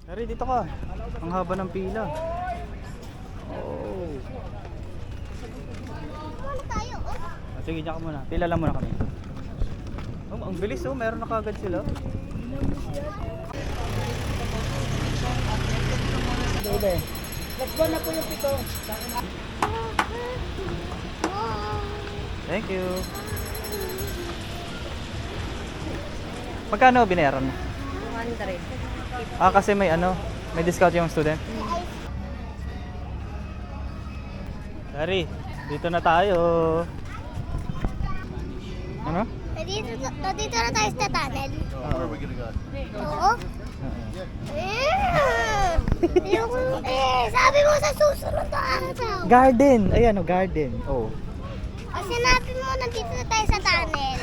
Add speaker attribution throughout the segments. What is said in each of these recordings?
Speaker 1: Dari, dito ka. Ang haba ng pila. Oh.
Speaker 2: Ano tayo?
Speaker 1: Sige, dyan ka muna. Pila lang muna kami. Oh, ang bilis oh. Meron na kagad sila. Bebe.
Speaker 3: Let's go na po yung pito.
Speaker 1: Thank you. Magkano binayaran mo?
Speaker 3: 100.
Speaker 1: Ah, kasi may ano, may discount yung student. Dari, dito na tayo. Ano?
Speaker 2: Nandito na tayo sa tunnel.
Speaker 1: Where are we
Speaker 4: gonna go?
Speaker 2: Oo. Ayoko, sabi mo sa susunod na araw.
Speaker 1: Garden! Ayan o, garden. Oh.
Speaker 2: O sinabi mo nandito na tayo sa tunnel.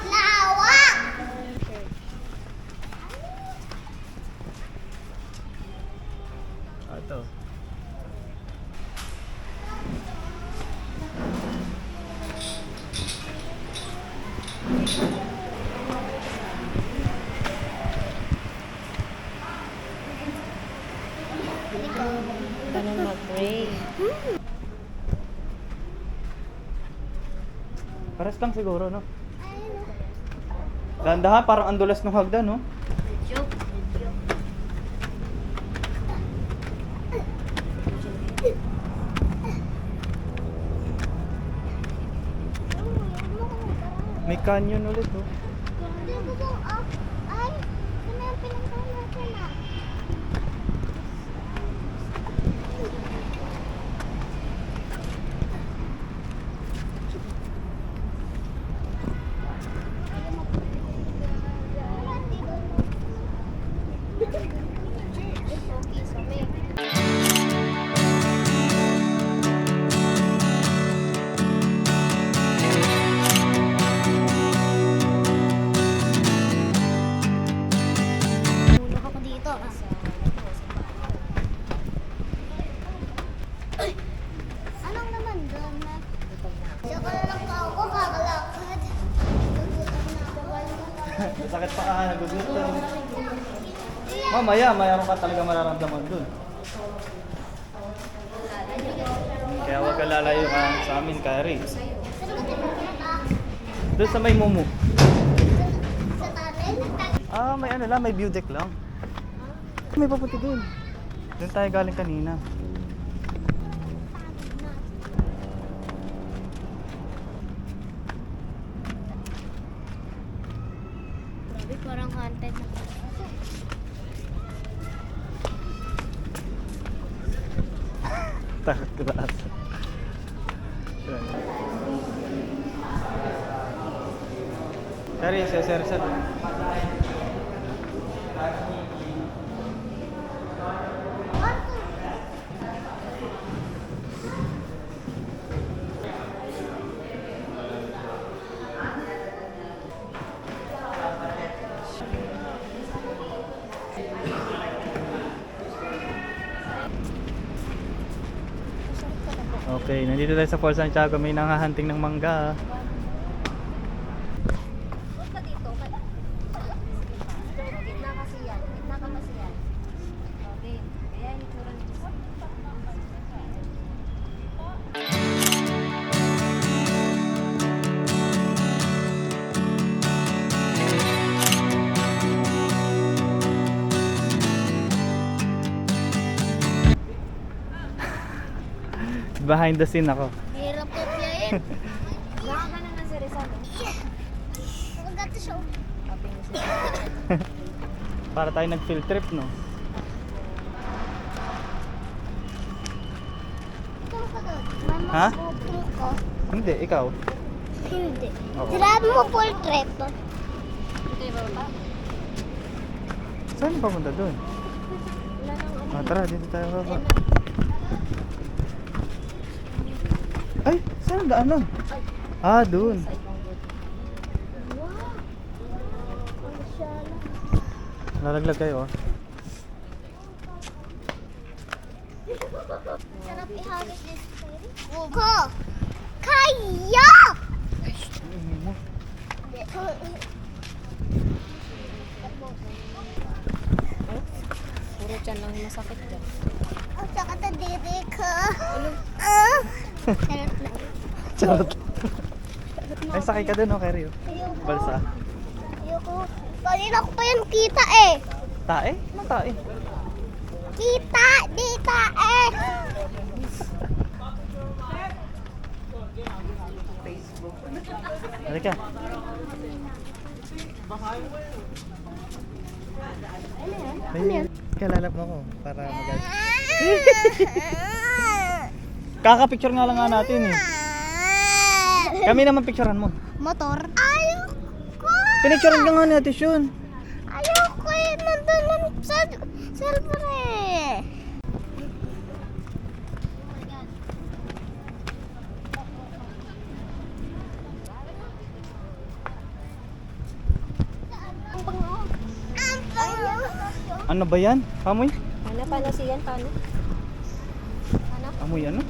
Speaker 2: Lawak!
Speaker 1: Ito.
Speaker 3: Ganun mag-pray.
Speaker 1: Paras lang siguro, no?
Speaker 2: Ayun o.
Speaker 1: Dahan-dahan, parang ang dulas ng hagdan, no?
Speaker 2: Joke.
Speaker 1: May canyon ulit, oh.
Speaker 2: Dito po, ay, saan yung pinagdaan natin ah? Tulog ako dito ah. Ay! Anong naman doon, Mac? Saka na lang pa ako kakalakad. Nagugutom na ako.
Speaker 1: Sakit pa ka, nagugutom. Mamaya, mayroon ka talaga mararamdaman dun. Kaya huwag ka lalayo ka sa amin, Kyrie.
Speaker 2: Saan ba tayo pupunta?
Speaker 1: Doon sa may mumu.
Speaker 2: Sa tunnel?
Speaker 1: Ah, may ano lang, may view deck lang. May papunta dun. Doon tayo galing kanina.
Speaker 2: Grabe, parang haunted na.
Speaker 1: Takot ko taas. Kyrie, sir. Okay, nandito tayo sa Fort Santiago. May nangahunting ng mangga.
Speaker 2: Huwag ka dito. Gitna kasi yan. Gitna ka kasi yan. Okay. Kaya yung itsura nito.
Speaker 1: Behind the scene ako.
Speaker 2: Hirap kopyahin. Baka ganun na si Rizal. Huwag gato siya.
Speaker 1: Para tayo nag-field trip, no?
Speaker 2: Ikaw ka doon. Mama,
Speaker 1: Ha?
Speaker 2: booking ko.
Speaker 1: Hindi, ikaw.
Speaker 2: Hindi.
Speaker 1: Oo.
Speaker 2: Sinabi mo full trip.
Speaker 1: Saan papunta doon? Ah, tara, dito tayo baba. Ay, saan ang daanan? Ah, doon.
Speaker 2: Wow. Ang shala.
Speaker 1: Lalaglag kayo, oh.
Speaker 2: Sarap ihagis this. Ko. Ayo!
Speaker 1: Ingay mo.
Speaker 3: Puro dyan lang yung masakit dyan.
Speaker 2: Ang sakit ang diri ko. Charot lang.
Speaker 1: Charot. Ay, sakay ka dun, oh, Kerry. Oh.
Speaker 2: Ayoko.
Speaker 1: Balsa.
Speaker 2: Ayoko. Kanina ko pa yan kita eh.
Speaker 1: Tae? Ano tae?
Speaker 2: Kita! Di tae!
Speaker 1: Halika.
Speaker 2: Ano yan?
Speaker 1: Kalalap mo ako para mag- Kaka-picture nga lang nga natin eh. Kami naman picturean mo.
Speaker 2: Motor? Ayoko!
Speaker 1: Pinicturean ka nga natin, Shun.
Speaker 2: Ayoko eh! Nandun lang sa cellphone eh! Ang bango! Ang bango!
Speaker 1: Ano ba yan? Amoy?
Speaker 3: Paano siyan? Paano?
Speaker 1: Amoy ano?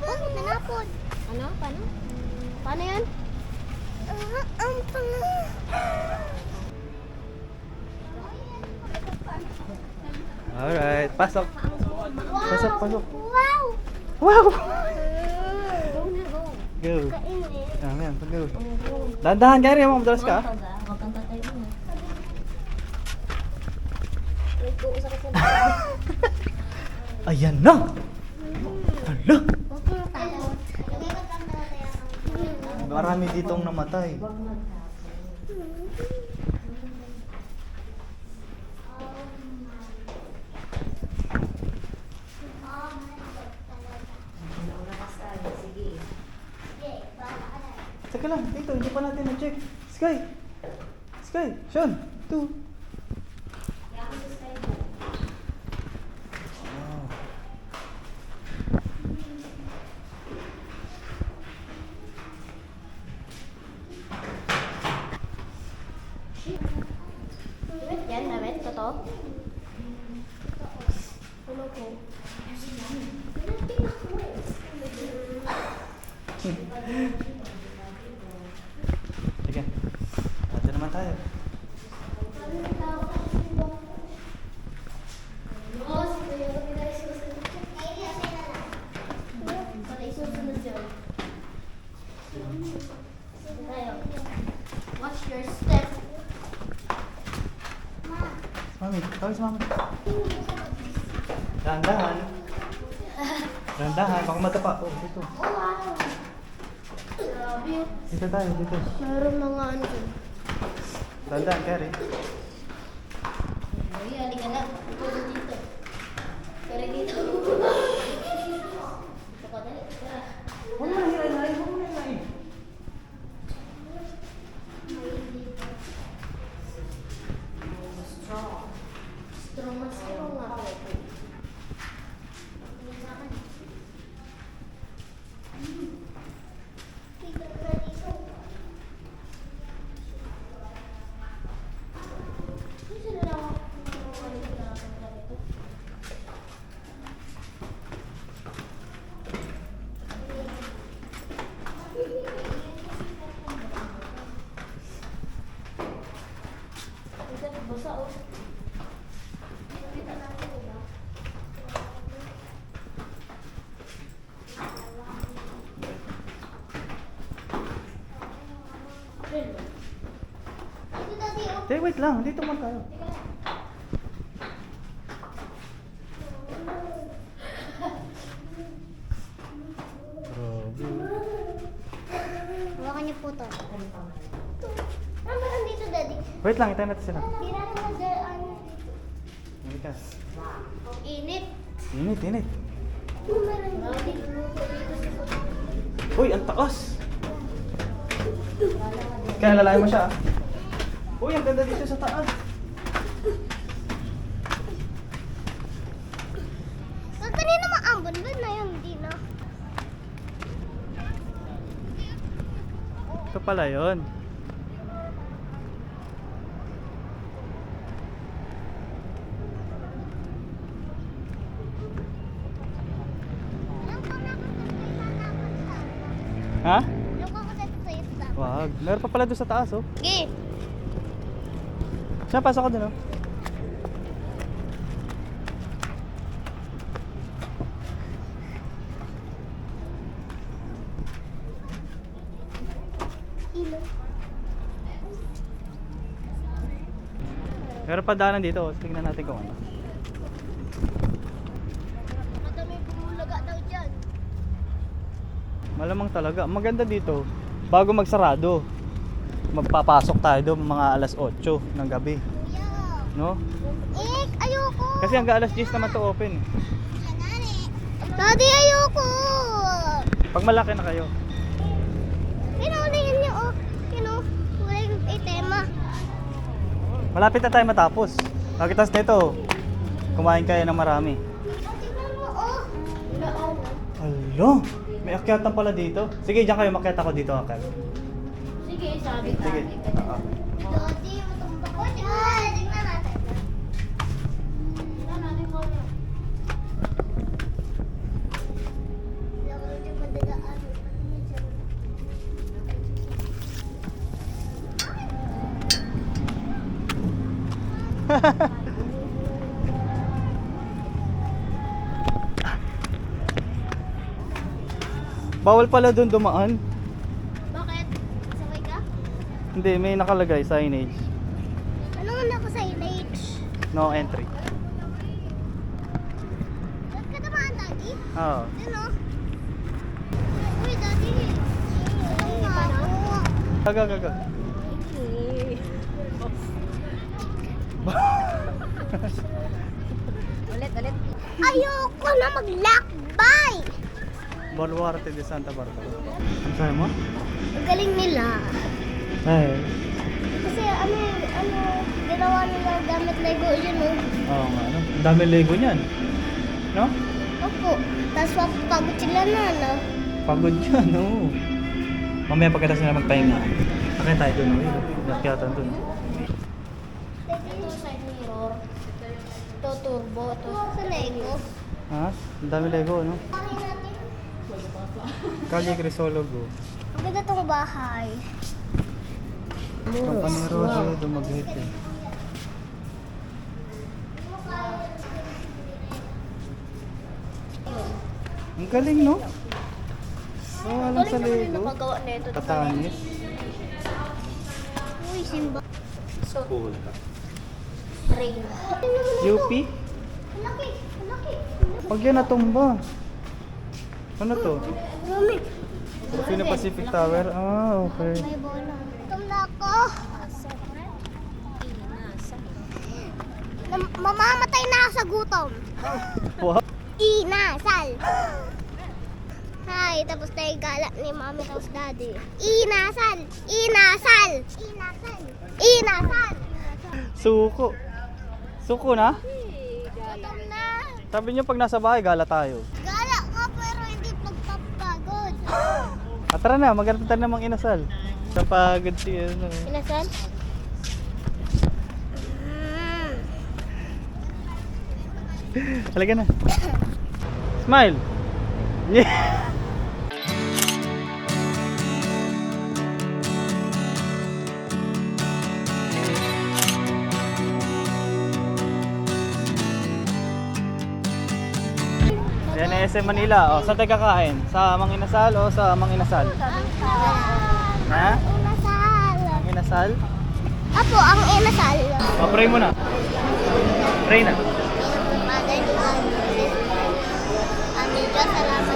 Speaker 2: Oh, nanapon!
Speaker 3: Ano? Paano?
Speaker 2: Paano yan? Ang bango!
Speaker 1: Alright, pasok. Pasok, pasok.
Speaker 2: Wow!
Speaker 1: Wow!
Speaker 3: Go na, go.
Speaker 1: Go.
Speaker 2: Kainit.
Speaker 1: Ayan, go. Dahan-dahan, Kerry. Madalas ka.
Speaker 3: Huwag kang tatay mo na. Wait, go. Sakit na.
Speaker 1: Ayan na! Hala!
Speaker 2: Huwag kang matakot.
Speaker 1: Marami ditong namatay. Teka lang, dito, hindi pa natin na-check. Sky! Sky! Sean! 2.
Speaker 2: Damit yan, damit. Totoo. Ano ko?
Speaker 1: Sige. Ito naman tayo.
Speaker 2: Watch your step.
Speaker 1: Mami, tawag si mami. Dahan-dahan. Dahan-dahan, baka matapa. Oh, dito.
Speaker 2: Oh, wow. Grabe.
Speaker 1: Dito tayo, dito.
Speaker 2: Meron mga ano dyan.
Speaker 1: Dahan-dahan, Kerry.
Speaker 2: Uy, halika na. Ito dito. Kaya dito. Ito ka dali. Tara.
Speaker 1: Huwag mo nang hilahin, huwag mo nang hilahin.
Speaker 2: Strong na strong nga. Basa oh.
Speaker 1: Hey, wait lang, dito man tayo.
Speaker 2: Hawakan niyo po to. Ano ba dito, Daddy?
Speaker 1: Wait lang, itayin natin sila.
Speaker 2: Tira na na dyan. Ano dito?
Speaker 1: Halika.
Speaker 2: Ang init.
Speaker 1: Init, init.
Speaker 2: Meron dito.
Speaker 1: Uy, ang taas! Kaya lalayan mo siya ah. Uy, ang ganda dito sa taas.
Speaker 2: So, kanina maambon ba na yung di na?
Speaker 1: Ito pala yun. Ha?
Speaker 2: Look ako dito sa isda.
Speaker 1: Wag. Meron pa pala doon sa taas, oh.
Speaker 2: Sige.
Speaker 1: Siya, pasok ko doon, oh.
Speaker 2: Ilo.
Speaker 1: Meron pa daanan dito, oh. Tingnan natin kung ano.
Speaker 2: Madami bumulaga daw dyan.
Speaker 1: Malamang talaga. Maganda dito. Bago magsarado, magpapasok tayo doon mga alas 8 ng gabi.
Speaker 2: Kuya.
Speaker 1: No?
Speaker 2: Ayoko.
Speaker 1: Kasi hanggang alas 10 naman to open.
Speaker 2: Daddy, ayoko.
Speaker 1: Pag malaki na kayo.
Speaker 2: Pinulihin niyo, oh. Pinulihin itema.
Speaker 1: Malapit na tayo matapos. Pagkitas nito, kumain kayo ng marami.
Speaker 2: Tingnan mo, oh.
Speaker 1: Alo, may akyatan pala dito. Sige, diyan kayo, makyat ako dito, akal.
Speaker 3: Sige, sabi ka.
Speaker 1: Sige. Oo.
Speaker 2: Daddy, matumba ko dyan. Tingnan natin.
Speaker 3: Tingnan natin ko.
Speaker 2: Hindi ako dyan madadaan.
Speaker 1: Bawal pala doon dumaan.
Speaker 2: Bakit? Sabay ka?
Speaker 1: Hindi, may nakalagay signage.
Speaker 2: Anong nako sa image?
Speaker 1: No entry.
Speaker 2: Ba't ka naman, Daddy?
Speaker 1: Oo.
Speaker 2: Ano? Uy, Daddy. Anong nga ako?
Speaker 1: Gaga.
Speaker 3: Ulit.
Speaker 2: Ayoko na maglakbay!
Speaker 1: Baluarte de Santa Barbara. Ano sabi mo?
Speaker 2: Ang galing nila.
Speaker 1: Ay.
Speaker 2: Kasi ginawa nila gamit Lego yun, oh.
Speaker 1: Oo nga, ano? Ang dami Lego niyan. No?
Speaker 2: Opo. Tapos pagod sila na, no?
Speaker 1: Pagod yan, oo. Mamaya pagkatapos nila magpahinga. Sakay tayo doon, oh. Nakyatan doon.
Speaker 3: Ito side mirror. Ito turbo. Ito.
Speaker 2: Sa Lego.
Speaker 1: Ha? Ang dami Lego, no?
Speaker 2: Bakit natin?
Speaker 1: Kalye Crisologo.
Speaker 2: Ang ganda tong bahay.
Speaker 1: Campanero de Dumaguete. Ang galing, no? Oh, alam sa Lego.
Speaker 3: Napagawa nito.
Speaker 1: Katanis.
Speaker 2: Uy, Simba.
Speaker 1: School.
Speaker 3: Rain.
Speaker 1: UP?
Speaker 2: Ang laki. Ang laki.
Speaker 1: Pag yan natumba. Ano to?
Speaker 2: Rumi.
Speaker 1: Sino Pacific Tower? Ah, okay.
Speaker 2: May bola. Tumla ko. Mamamatay na ako sa gutom.
Speaker 1: What?
Speaker 2: Inasal. Hi, tapos tayo gala ni mami tapos daddy. Inasal. Inasal. Inasal. Inasal.
Speaker 1: Suko. Suko na?
Speaker 2: Gutom na.
Speaker 1: Sabi niyo pag nasa bahay, gala tayo.
Speaker 2: Gala ka pero hindi pagpapagod.
Speaker 1: Ah, tara na, maghanap tayo namang inasal. Sa pagod si ano.
Speaker 3: Inasan?
Speaker 1: Halika na. Smile. Yeah. Ayan na SM Manila. O, saan tayo kakain? Sa Mang Inasal o sa Mang Inasal? Ha?
Speaker 2: Inasal.
Speaker 1: Mang Inasal?
Speaker 2: Apo, ang inasal.
Speaker 1: O, pray mo na. Pray na.
Speaker 2: Father, Amin Diyos, salamat